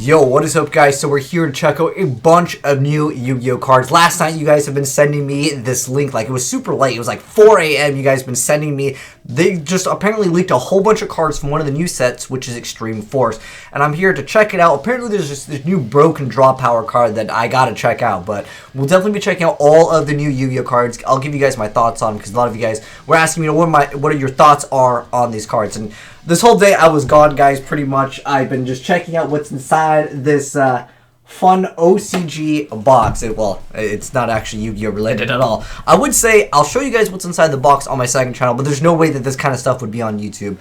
Yo, what is up, guys? So we're here to check out a bunch of new Yu-Gi-Oh cards. Last night you guys have been sending me this link, like it was super late. It was like 4 a.m. You guys have been sending me. They just apparently leaked a whole bunch of cards from one of the new sets, which is Extreme Force. And I'm here to check it out. Apparently there's just this new broken draw power card that I gotta check out. But we'll definitely be checking out all of the new Yu-Gi-Oh cards. I'll give you guys my thoughts on them because a lot of you guys were asking me, what are your thoughts are on these cards. And this whole day I was gone, guys, pretty much. I've been just checking out what's inside this fun OCG box. It's not actually Yu-Gi-Oh related at all. I would say I'll show you guys what's inside the box on my second channel, but there's no way that this kind of stuff would be on YouTube.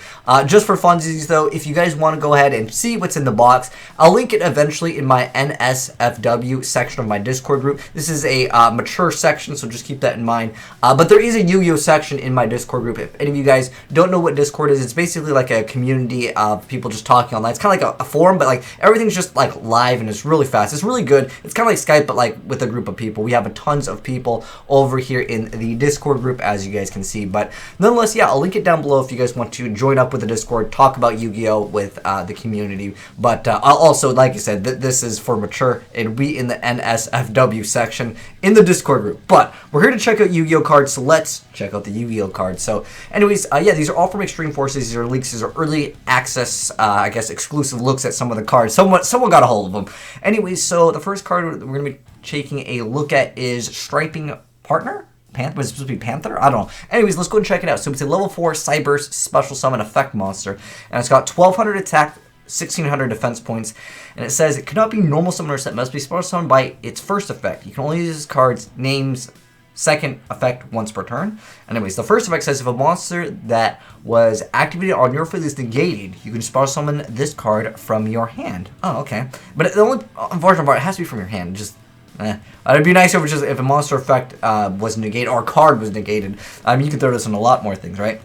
Just for funsies though, if you guys want to go ahead and see what's in the box, I'll link it eventually in my NSFW section of my Discord group. This is a mature section, so just keep that in mind. But there is a Yu-Gi-Oh section in my Discord group. If any of you guys don't know what Discord is, it's basically like a community of people just talking online. It's kind of like a forum, but like everything's just like live and it's really fast. It's really good. It's kind of like Skype, but like with a group of people. We have tons of people over here in the Discord group, as you guys can see. But nonetheless, yeah, I'll link it down below if you guys want to join up with the Discord, talk about Yu-Gi-Oh with the community. But I'll also, like I said, this is for mature. It'll be in the NSFW section in the Discord group. But we're here to check out Yu-Gi-Oh cards, so let's check out the Yu-Gi-Oh cards. So anyways, yeah, these are all from Extreme Forces. These are leaks. These are early access, I guess, exclusive looks at some of the cards. Someone got a hold of them. Anyways, so the first card we're going to be taking a look at is Striping Partner? Panther? Was it supposed to be Panther? I don't know. Anyways, let's go and check it out. So it's a level 4 Cyberse Special Summon Effect Monster, and it's got 1200 attack, 1600 defense points, and it says it cannot be normal summoners that must be special summoned by its first effect. You can only use this card's name's second effect once per turn. Anyways, the first effect says if a monster that was activated on your field is negated, you can special summon this card from your hand. Oh, okay. But the only unfortunate part, it has to be from your hand. Just, it'd be nice if a monster effect was negated or a card was negated. You could throw this on a lot more things, right?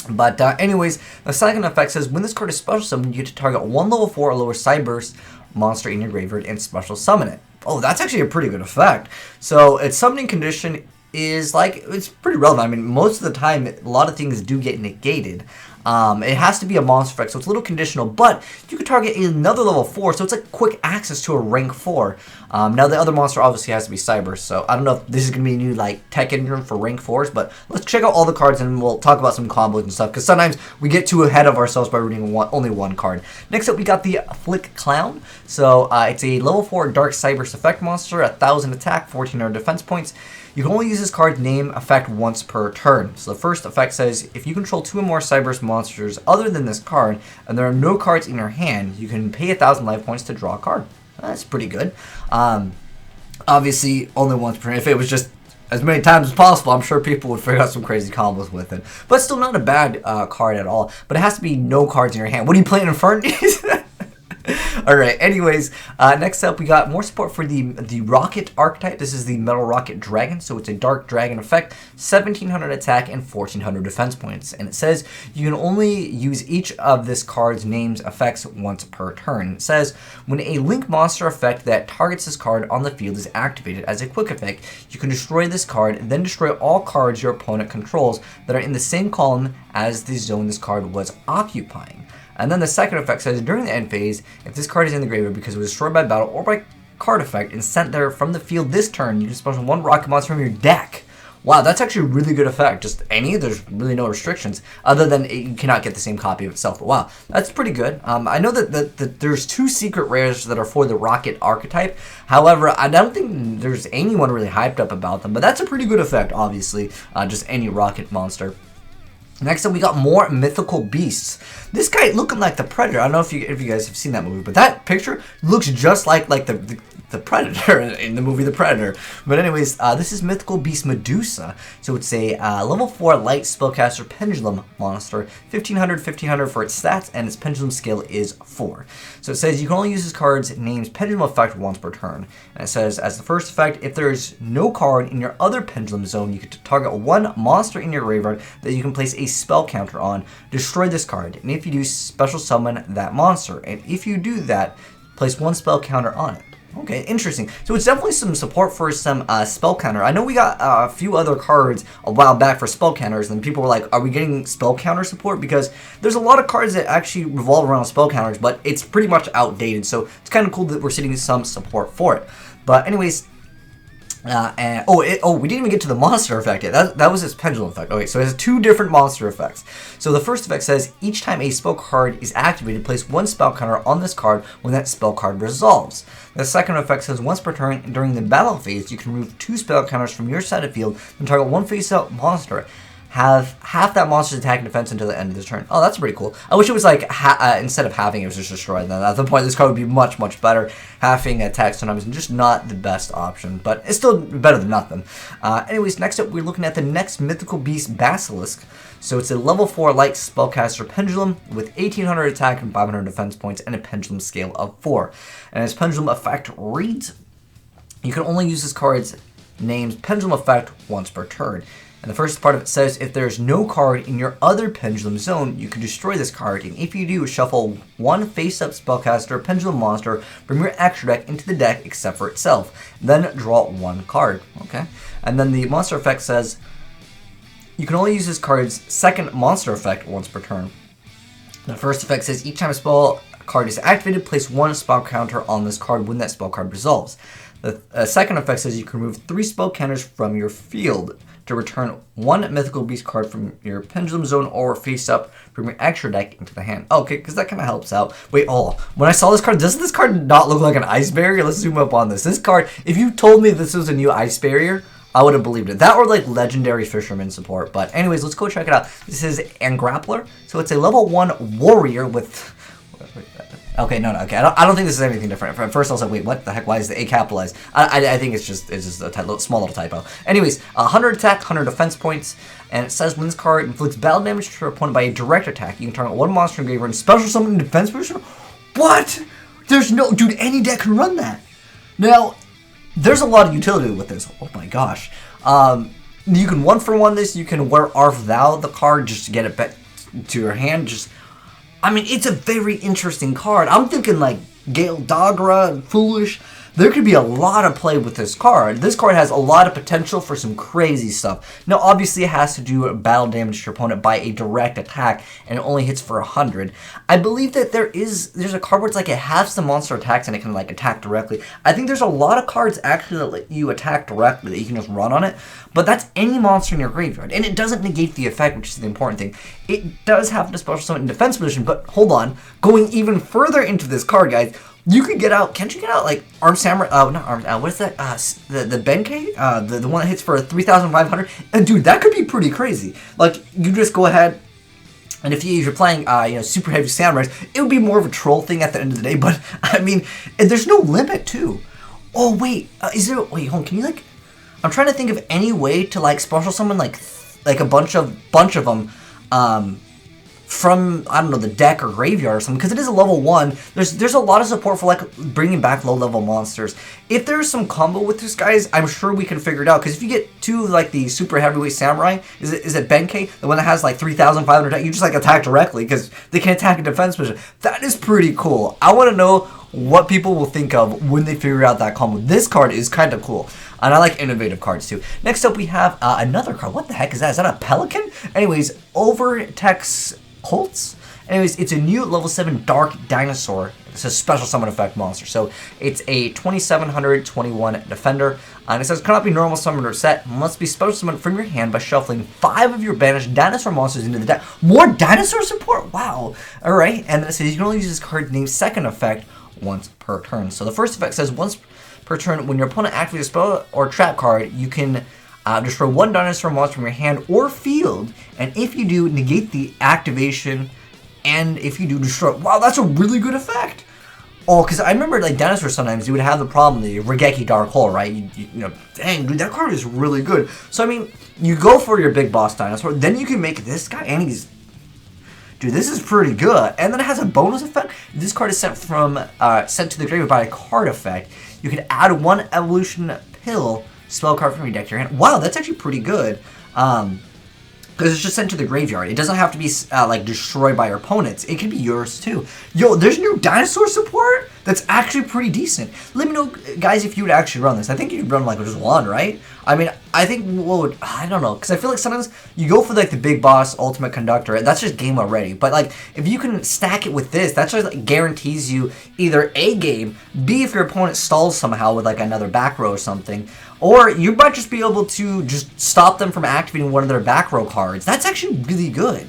But anyways, the second effect says when this card is special summoned, you get to target one level 4 or lower Cyberse monster in your graveyard and special summon it. Oh, that's actually a pretty good effect. So its summoning condition is like, it's pretty relevant. I mean, most of the time, a lot of things do get negated. It has to be a monster effect, so it's a little conditional, but you could target another level 4, so it's like quick access to a rank 4. Now, the other monster obviously has to be Cyber, so I don't know if this is going to be a new like tech engine for rank 4s, but let's check out all the cards and we'll talk about some combos and stuff, because sometimes we get too ahead of ourselves by reading only one card. Next up, we got the Flick Clown. So it's a level 4 Dark Cyberse effect monster, 1000 attack, 1400 defense points. You can only use this card's name effect once per turn. So the first effect says, if you control 2 or more Cyberse monsters other than this card, and there are no cards in your hand, you can pay 1000 life points to draw a card. That's pretty good. Obviously, only once per turn. If it was just as many times as possible, I'm sure people would figure out some crazy combos with it. But still not a bad card at all. But it has to be no cards in your hand. What are you playing, Infernities? Alright, anyways, next up we got more support for the Rocket archetype. This is the Metal Rocket Dragon, so it's a Dark Dragon effect, 1700 attack and 1400 defense points. And it says you can only use each of this card's name's effects once per turn. It says when a Link monster effect that targets this card on the field is activated as a quick effect, you can destroy this card and then destroy all cards your opponent controls that are in the same column as the zone this card was occupying. And then the second effect says, during the end phase, if this card is in the graveyard because it was destroyed by battle or by card effect and sent there from the field this turn, you can special one rocket monster from your deck. Wow, that's actually a really good effect. Just any, there's really no restrictions, other than you cannot get the same copy of itself. But wow, that's pretty good. I know that there's 2 secret rares that are for the Rocket archetype. However, I don't think there's anyone really hyped up about them, but that's a pretty good effect, obviously. Just any Rocket monster. Next up, we got more Mythical Beasts. This guy looking like the Predator. I don't know if you guys have seen that movie, but that picture looks just like the Predator in the movie The Predator. But anyways, this is Mythical Beast Medusa. So it's a level 4 light spellcaster pendulum monster, 1500 for its stats, and its pendulum skill is 4. So it says you can only use this card's name's pendulum effect once per turn. And it says as the first effect, if there is no card in your other pendulum zone, you can target one monster in your graveyard that you can place a spell counter on, destroy this card, and if you do, special summon that monster. And if you do that, place one spell counter on it. Okay, interesting. So it's definitely some support for some spell counter. I know we got a few other cards a while back for spell counters, and people were like, are we getting spell counter support? Because there's a lot of cards that actually revolve around spell counters, but it's pretty much outdated. So it's kind of cool that we're seeing some support for it. But anyways, we didn't even get to the monster effect yet. That was its pendulum effect. Okay, so it has two different monster effects. So the first effect says, each time a spell card is activated, place one spell counter on this card when that spell card resolves. The second effect says, once per turn during the battle phase, you can remove two spell counters from your side of field and target one face-up monster. Have half that monster's attack and defense until the end of the turn. Oh, that's pretty cool. I wish it was like, instead of halving, it was just destroyed. Then at the point, this card would be much, much better. Halving attack sometimes is just not the best option, but it's still better than nothing. Anyways, next up, we're looking at the next Mythical Beast, Basilisk. So it's a level 4 light spellcaster pendulum with 1800 attack and 500 defense points and a pendulum scale of 4. And its pendulum effect reads, you can only use this card's name's pendulum effect once per turn. And the first part of it says, if there's no card in your other pendulum zone, you can destroy this card. And if you do, shuffle one face-up spellcaster pendulum monster from your extra deck into the deck except for itself. Then draw one card. Okay. And then the monster effect says, you can only use this card's second monster effect once per turn. The first effect says, each time a spell card is activated, place one spell counter on this card when that spell card resolves. The second effect says you can remove 3 spell counters from your field to return one Mythical Beast card from your pendulum zone or face up from your extra deck into the hand. Okay, because that kind of helps out. Wait, when I saw this card, doesn't this card not look like an ice barrier? Let's zoom up on this. This card, if you told me this was a new ice barrier, I would have believed it. That or like legendary fisherman support. But anyways, let's go check it out. This is Grappler. So it's a level 1 warrior with... Okay, no, okay. I don't think this is anything different. At first I was like, wait, what the heck? Why is the A capitalized? I think it's just a small little typo. Anyways, 100 attack, 100 defense points, and it says when this card inflicts battle damage to your opponent by a direct attack, you can target one monster in graveyard and special summon defense booster. What? There's no... Dude, any deck can run that. Now, there's a lot of utility with this. Oh my gosh. You can 1-for-1 this. You can wear Arf Thou the card just to get it back to your hand. I mean, it's a very interesting card. I'm thinking like Gale Dogra, Foolish. There could be a lot of play with this card. This card has a lot of potential for some crazy stuff. Now, obviously, it has to do battle damage to your opponent by a direct attack, and it only hits for 100. I believe that there's a card where it's like it halves the monster attacks and it can like attack directly. I think there's a lot of cards actually that let you attack directly that you can just run on it, but that's any monster in your graveyard, and it doesn't negate the effect, which is the important thing. It does have to special summon in defense position, but hold on, going even further into this card, guys. You could get out, can't you get out, like, Armed Samurai, not Armed, what is that, the Benkei? The one that hits for 3,500? And, dude, that could be pretty crazy. Like, you just go ahead, and if you're playing, super heavy samurais, it would be more of a troll thing at the end of the day, but, I mean, and there's no limit, too. Oh, wait, hold on, can you, like, I'm trying to think of any way to, like, special summon, like a bunch of them, from, I don't know, the deck or graveyard or something, because it is a level 1. There's a lot of support for, like, bringing back low-level monsters. If there's some combo with this, guys, I'm sure we can figure it out, because if you get 2, like, the super heavyweight samurai, is it Benkei, the one that has, like, 3,500 attack, you just, like, attack directly, because they can attack in defense position. That is pretty cool. I want to know what people will think of when they figure out that combo. This card is kind of cool. And I like innovative cards, too. Next up, we have another card. What the heck is that? Is that a pelican? Anyways, Overtex Holtz. Anyways, it's a new level 7 Dark Dinosaur. It's a special summon effect monster. So it's a 2721 defender. And it says cannot be normal summoned or set. Must be special summoned from your hand by shuffling 5 of your banished dinosaur monsters into the deck. More dinosaur support? Wow. Alright. And then it says you can only use this card named second effect once per turn. So the first effect says once per turn, when your opponent activates a spell or trap card, you can destroy one dinosaur monster from your hand or field, and if you do, negate the activation, and if you do, destroy. Wow, that's a really good effect. Oh, because I remember, like, dinosaurs sometimes, you would have the problem, the Regeki Dark Hole, right? You know, dang, dude, that card is really good. So, I mean, you go for your big boss dinosaur, then you can make this guy, and he's... Dude, this is pretty good. And then it has a bonus effect. This card is sent to the graveyard by a card effect. You can add 1 evolution pill spell card from your deck to your hand. Wow, that's actually pretty good. Because it's just sent to the graveyard. It doesn't have to be, like, destroyed by your opponents. It can be yours, too. Yo, there's new dinosaur support? that's actually pretty decent. Let me know, guys, if you would actually run this. I think you'd run like just one, right? I mean, I think I don't know, because I feel like sometimes you go for like the big boss, ultimate conductor, and that's just game already. But like, if you can stack it with this, that just like guarantees you either A, game, B, if your opponent stalls somehow with like another back row or something, or you might just be able to just stop them from activating one of their back row cards. That's actually really good.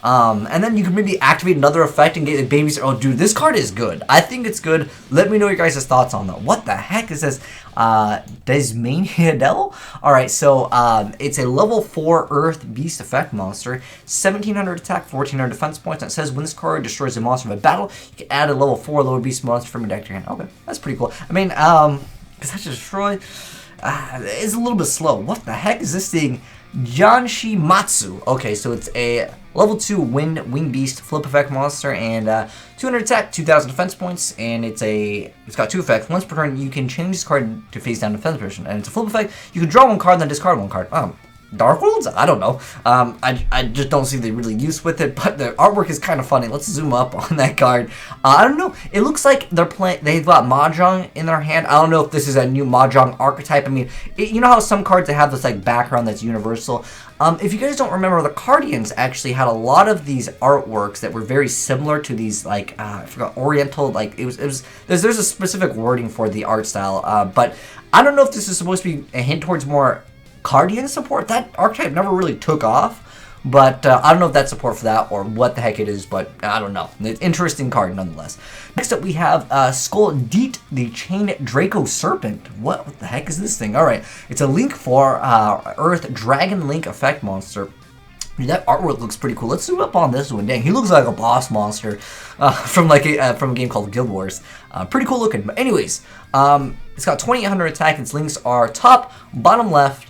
And then you can maybe activate another effect and get the babies. Oh, dude, this card is good. I think it's good. Let me know your guys' thoughts on that. What the heck is this? Desmania Devil? Alright, so it's a level 4 Earth Beast effect monster. 1700 attack, 1400 defense points. And it says when this card destroys a monster of a battle, you can add a level 4 lower beast monster from your deck to your hand. Okay, that's pretty cool. I mean, is that to destroy? It's a little bit slow. What the heck is this thing? Janshi Matsu. Okay, so it's a level 2 Wing Beast flip effect monster, and 200 attack, 2000 defense points, and it's got 2 effects. Once per turn, you can change this card to face down defense position, and it's a flip effect. You can draw 1 card, then discard 1 card. Dark Worlds? I don't know. I just don't see the really use with it, but the artwork is kind of funny. Let's zoom up on that card. I don't know. It looks like they've got Mahjong in their hand. I don't know if this is a new Mahjong archetype. I mean, you know how some cards that have this like background that's universal? If you guys don't remember, the Cardians actually had a lot of these artworks that were very similar to these, like, I forgot, Oriental, like, there's a specific wording for the art style, but I don't know if this is supposed to be a hint towards more Cardian support. That archetype never really took off, but I don't know if that's support for that or what the heck it is, but I don't know. It's an interesting card nonetheless. Next up we have Skull Deet, the Chain Draco Serpent. What the heck is this thing? Alright, it's a Link 4 Earth Dragon Link effect monster. Dude, that artwork looks pretty cool. Let's zoom up on this one. Dang, he looks like a boss monster from a game called Guild Wars. Pretty cool looking. But anyways, it's got 2800 attack. Its links are top, bottom left,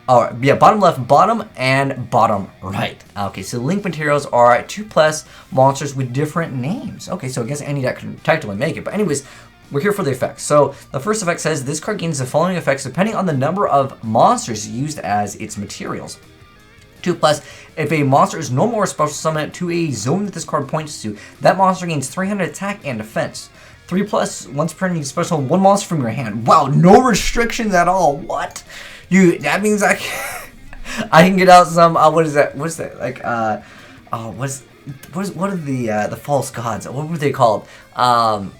bottom left, bottom, and bottom right. Okay, so link materials are 2+ monsters with different names. Okay, so I guess any deck can technically make it. But anyways, we're here for the effects. So the first effect says this card gains the following effects depending on the number of monsters used as its materials. 2+, if a monster is normal or special summon to a zone that this card points to, that monster gains 300 attack and defense. 3+, once per turn you can special 1 monster from your hand. Wow, no restrictions at all. What? That means I can get out some, what is that? What's that? Like, what are the false gods? What were they called? Oh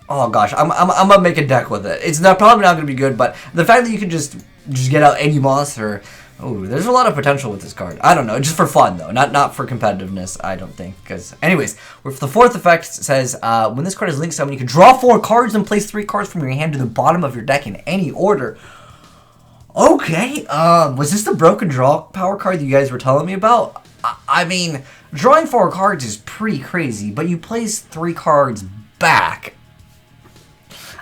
gosh, I'm gonna make a deck with it. It's probably not gonna be good, but the fact that you can just get out any monster, oh, there's a lot of potential with this card. I don't know, just for fun though, not for competitiveness, I don't think. Because, anyways, with the fourth effect says when this card is linked summon, you can draw 4 cards and place 3 cards from your hand to the bottom of your deck in any order. Okay, was this the broken draw power card that you guys were telling me about? I mean, drawing 4 cards is pretty crazy, but you place 3 cards back.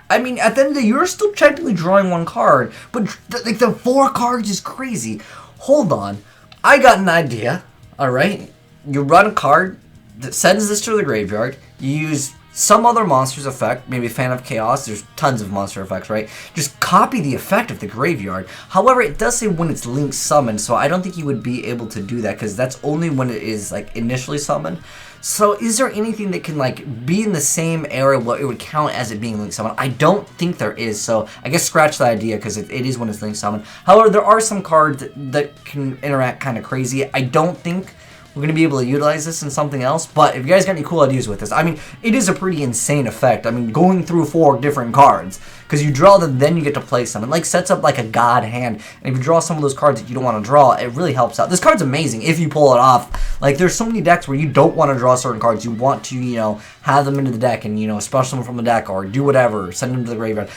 I mean, at the end of the day, you're still technically drawing 1 card, but like the 4 cards is crazy. Hold on, I got an idea. All right, you run a card that sends this to the graveyard. You use some other monster's effect, maybe Fan of Chaos. There's tons of monster effects, right? Just copy the effect of the graveyard. However, it does say when it's linked summoned, so I don't think you would be able to do that because that's only when it is like initially summoned. So is there anything that can like be in the same area what it would count as it being linked summoned? I don't think there is, so I guess scratch the idea because it is when it's linked summoned. However, there are some cards that can interact kind of crazy. I don't think we're going to be able to utilize this in something else, but if you guys got any cool ideas with this, I mean, it is a pretty insane effect. I mean, going through 4 different cards, because you draw them, then you get to play some. It like sets up like a god hand, and if you draw some of those cards that you don't want to draw, it really helps out. This card's amazing if you pull it off. Like, there's so many decks where you don't want to draw certain cards. You want to, you know, have them into the deck and, you know, special them from the deck or do whatever, send them to the graveyard.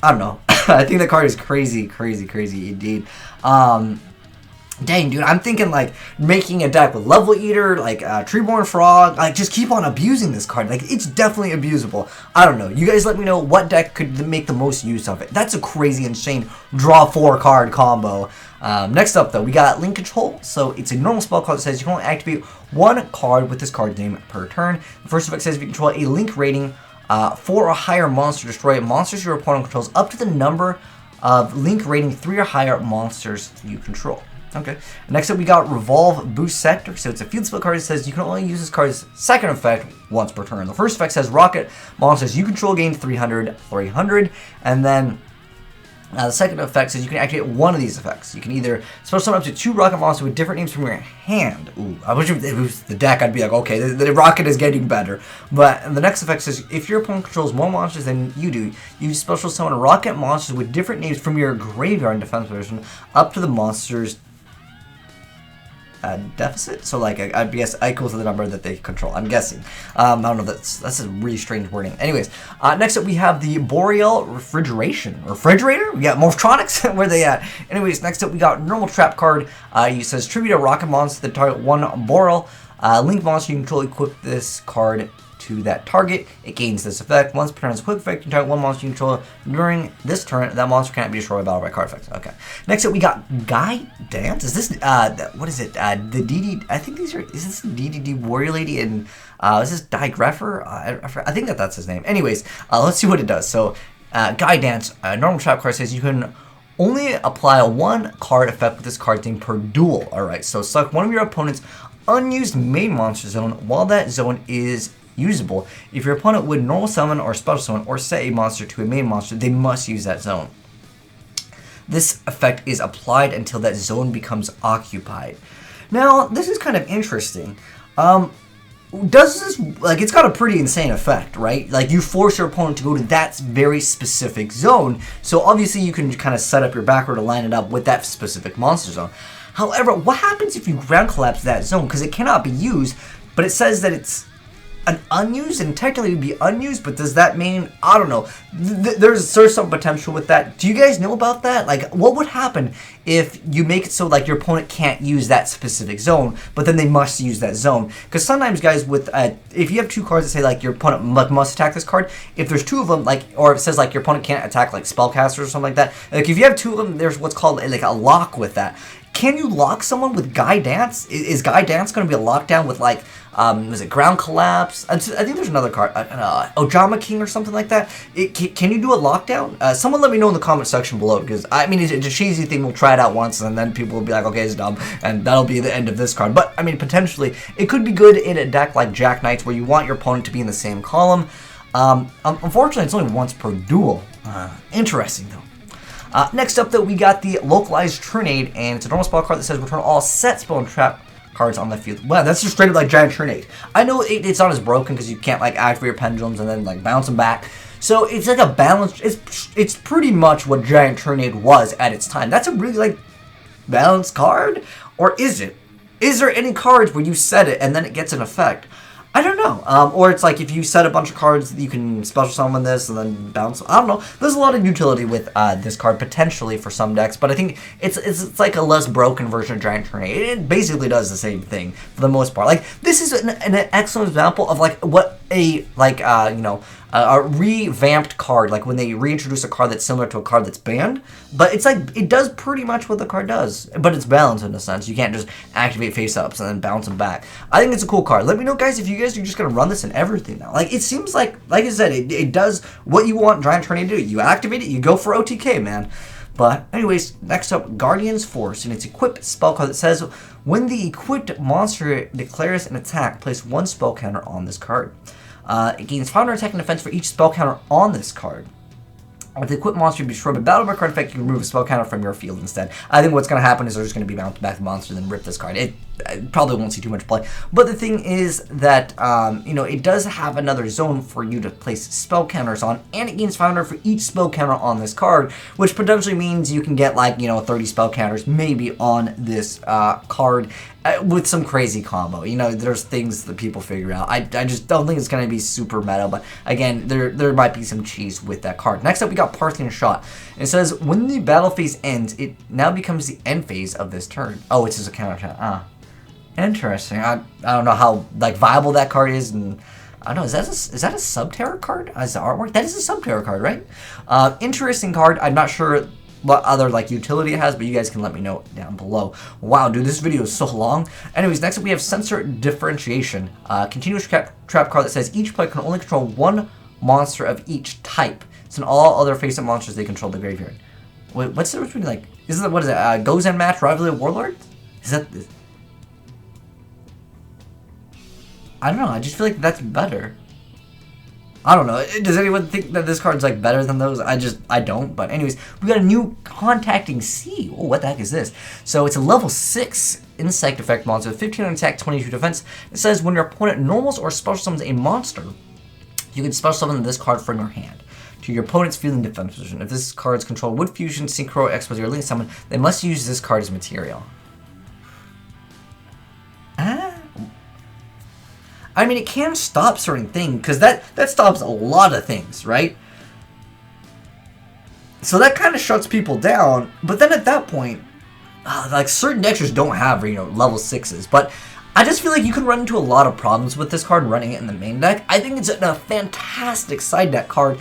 I don't know. I think the card is crazy, crazy, crazy indeed. Dang, dude, I'm thinking, like, making a deck with Level Eater, like, Treeborn Frog, like, just keep on abusing this card. Like, it's definitely abusable. I don't know. You guys let me know what deck could make the most use of it. That's a crazy, insane draw 4 card combo. Next up, though, we got Link Control. So, it's a normal spell card that says you can only activate 1 card with this card's name per turn. The first effect says if you control a Link rating 4 or higher monster, destroy monsters your opponent controls up to the number of Link rating 3 or higher monsters you control. Okay. Next up, we got Revolve Boost Sector. So it's a field spell card that says you can only use this card's second effect once per turn. The first effect says rocket monsters you control gain 300, 300. And then the second effect says you can activate one of these effects. You can either special summon up to 2 rocket monsters with different names from your hand. Ooh, I wish if it was the deck, I'd be like, okay, the rocket is getting better. But the next effect says if your opponent controls more monsters than you do, you special summon rocket monsters with different names from your graveyard in defense position up to the monster's deficit, so like I guess equal to the number that they control. I'm guessing. I don't know. That's a really strange wording. Anyways, next up we have the Boreal Refrigerator. We got Morphtronics. Where they at? Anyways, next up we got normal trap card. It says tribute a rocket monster that target 1 Boreal. Link monster you control. Equip this card to that target. It gains this effect. Once per turn, as a quick effect, you can target 1 monster you control during this turn. That monster can't be destroyed by battle by card effects. Okay. Next up, we got Guy Dance. Is this what is it? The DD. I think these are. Is this the DDD Warrior Lady and is this Digrapher? I think that's his name. Anyways, let's see what it does. So, Guy Dance. Normal trap card says you can only apply a 1 card effect with this card's name per duel. All right. So select one of your opponent's unused main monster zone while that zone is usable. If your opponent would normal summon or special summon or set a monster to a main monster, they must use that zone. This effect is applied until that zone becomes occupied. Now, this is kind of interesting. Does this, like, it's got a pretty insane effect, right? Like, you force your opponent to go to that very specific zone, so obviously you can kind of set up your backer to line it up with that specific monster zone. However, what happens if you ground collapse that zone? Because it cannot be used, but it says that it's an unused, and technically it would be unused, but does that mean, I don't know, there's some potential with that. Do you guys know about that? Like, what would happen if you make it so, like, your opponent can't use that specific zone, but then they must use that zone? Because sometimes, guys, with, if you have 2 cards that say, like, your opponent must attack this card, if there's 2 of them, like, or it says, like, your opponent can't attack, like, spellcasters or something like that, like, if you have 2 of them, there's what's called, like, a lock with that. Can you lock someone with Guy Dance? Is Guy Dance going to be a lockdown with, like, was it Ground Collapse? I think there's another card, Ojama King or something like that. Can you do a lockdown? Someone let me know in the comment section below, because, I mean, it's a cheesy thing. We'll try it out once, and then people will be like, okay, it's dumb, and that'll be the end of this card. But, I mean, potentially, it could be good in a deck like Jack Knights, where you want your opponent to be in the same column. Unfortunately, it's only once per duel. Interesting, though. Next up, though, we got the Localized Trunade, and it's a normal spell card that says return all set spell and trap cards on the field. Wow, that's just straight up like Giant Trunade. I know it's not as broken because you can't, like, activate your pendulums and then, like, bounce them back. So it's like a balanced, it's pretty much what Giant Trunade was at its time. That's a really, like, balanced card? Or is it? Is there any cards where you set it and then it gets an effect? I don't know. Or it's like if you set a bunch of cards, you can special summon this and then bounce. I don't know. There's a lot of utility with this card potentially for some decks, but I think it's like a less broken version of Giant Trunade. It basically does the same thing for the most part. Like, this is an excellent example of, like, what a, like, a revamped card, like when they reintroduce a card that's similar to a card that's banned, but it's like, it does pretty much what the card does, but it's balanced in a sense. You can't just activate face-ups and then bounce them back. I think it's a cool card. Let me know, guys, if you guys are just going to run this in everything now. Like, it seems like I said, it does what you want Giant Trunade to do. You activate it, you go for OTK, man. But anyways, next up, Guardian's Force, and it's equipped spell card that says, when the equipped monster declares an attack, place 1 spell counter on this card. It gains 500 attack and defense for each spell counter on this card. If the equipped monster be destroyed by battle by card effect, you can remove a spell counter from your field instead. I think what's going to happen is they're just going to be bounced back the monster and then rip this card. It probably won't see too much play. But the thing is that, it does have another zone for you to place spell counters on, and it gains 500 for each spell counter on this card, which potentially means you can get, like, 30 spell counters maybe on this card with some crazy combo. There's things that people figure out. I just don't think it's going to be super meta, but again, there might be some cheese with that card. Next up, we got Parthian Shot. It says, when the battle phase ends, it now becomes the end phase of this turn. Oh, it's just a counter attack. Interesting. I don't know how, like, viable that card is, and I don't know, is that a Subterror card as the artwork? That is a Subterror card, right? Interesting card. I'm not sure what other, like, utility it has, but you guys can let me know down below. Wow, dude, this video is so long. Anyways, next up we have Sensor Differentiation. Continuous trap card that says each player can only control 1 monster of each type. So in all other face-up monsters, they control the graveyard. Wait, what's the difference between, like, isn't it, what is it, Goes and Match Rivalry Warlord? Is that... I don't know, I just feel like that's better. I don't know, does anyone think that this card's, like, better than those? I don't, but anyways, we got a new Contacting Sea. Oh, what the heck is this? So it's a level 6 Insect Effect monster with 15 on attack, 22 defense. It says when your opponent normals or special summons a monster, you can special summon this card from your hand to your opponent's field and defense position. If this card's control Wood Fusion, Synchro, Expose, or Link Summon, they must use this card as material. I mean, it can stop certain things, because that stops a lot of things, right? So that kind of shuts people down, but then at that point, like, certain decks just don't have, you know, level 6s, but I just feel like you can run into a lot of problems with this card running it in the main deck. I think it's a fantastic side deck card.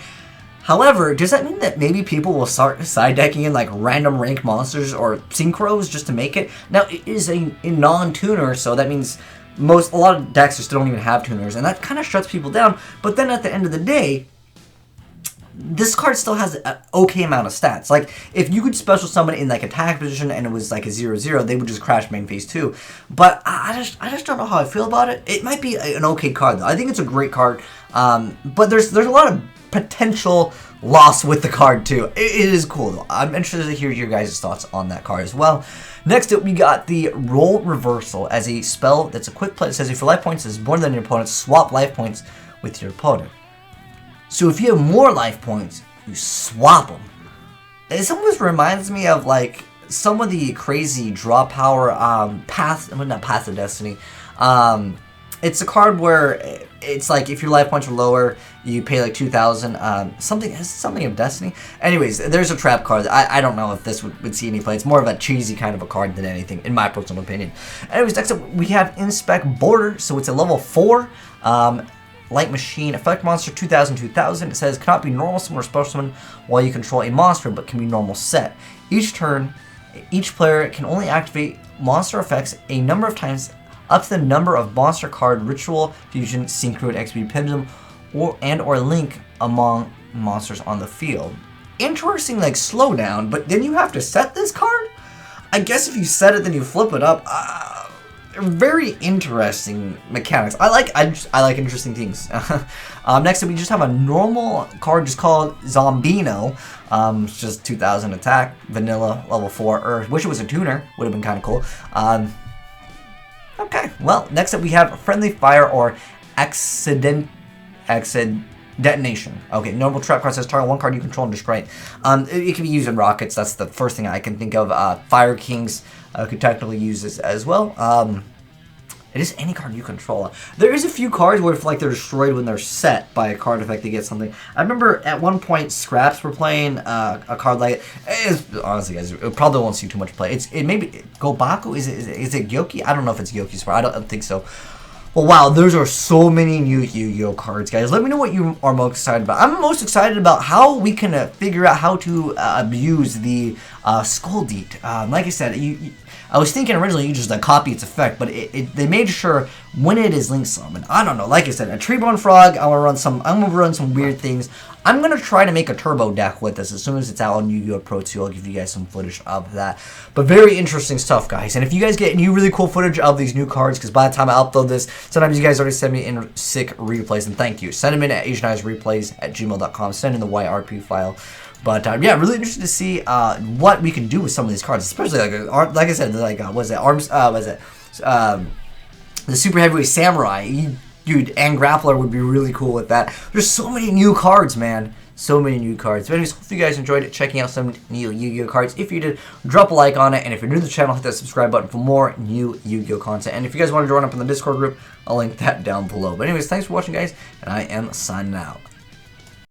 However, does that mean that maybe people will start side decking in, like, random rank monsters or synchros just to make it? Now, it is a non-tuner, so that means a lot of decks just don't even have tuners, and that kind of shuts people down. But then at the end of the day, this card still has an okay amount of stats. Like, if you could special summon in, like, attack position and it was like a 0/0, they would just crash main phase too. But I just don't know how I feel about it. It might be an okay card though. I think it's a great card, but there's a lot of potential loss with the card too. It is cool though. I'm interested to hear your guys' thoughts on that card as well. Next up, we got the Role Reversal as a spell that's a quick play. It says if your life points is more than your opponent, swap life points with your opponent. So if you have more life points, you swap them. It almost reminds me of, like, some of the crazy draw power not Path of Destiny. It's a card where it's like if your life points are lower, you pay like 2,000. Something of Destiny. Anyways, there's a trap card. I don't know if this would see any play. It's more of a cheesy kind of a card than anything, in my personal opinion. Anyways, next up we have Inspect Border. So it's a level 4 Light Machine effect monster, 2000. It says cannot be normal summon or special summon while you control a monster, but can be normal set. Each turn, each player can only activate monster effects a number of times up to the number of monster card, ritual, fusion, synchro, and XP pendulum, or link among monsters on the field. Interesting, like, slowdown, but then you have to set this card? I guess if you set it, then you flip it up. Very interesting mechanics. I like interesting things. Next up, we just have a normal card just called Zombino. It's just 2000 attack, vanilla, level 4 Earth. Wish it was a tuner. Would have been kind of cool. Okay, well, next up we have Friendly Fire or Detonation. Okay, normal trap card says target one card you control and destroy it. It can be used in rockets. That's the first thing I can think of. Fire Kings could technically use this as well. It is any card you control. There is a few cards where if, like, they're destroyed when they're set by a card effect, they get something. I remember at one point Scraps were playing a card like it. Honestly, guys, it probably won't see too much play. It maybe Gobaku. Is it Gyoki? I don't know if it's Gyoki's part. I don't think so. Well, wow, those are so many new Yu-Gi-Oh cards, guys. Let me know what you are most excited about. I'm most excited about how we can figure out how to abuse the Skull Deet. Like I said, I was thinking originally you just copy its effect, but they made sure when it is Link Summon. I don't know. Like I said, a Treeborn Frog. I'm gonna run some weird things. I'm gonna try to make a turbo deck with this as soon as it's out on YGOPRO 2. I'll give you guys some footage of that. But very interesting stuff, guys. And if you guys get new really cool footage of these new cards, because by the time I upload this, sometimes you guys already send me in sick replays, and thank you. Send them in at AzneyesReplays@gmail.com. Send in the YRP file. But yeah, really interested to see what we can do with some of these cards, especially like I said, like the Super Heavyweight Samurai. Dude, and Grappler would be really cool with that. There's so many new cards, man. So many new cards. But anyways, hope you guys enjoyed checking out some new Yu-Gi-Oh cards. If you did, drop a like on it. And if you're new to the channel, hit that subscribe button for more new Yu-Gi-Oh content. And if you guys want to join up in the Discord group, I'll link that down below. But anyways, thanks for watching, guys. And I am signing out.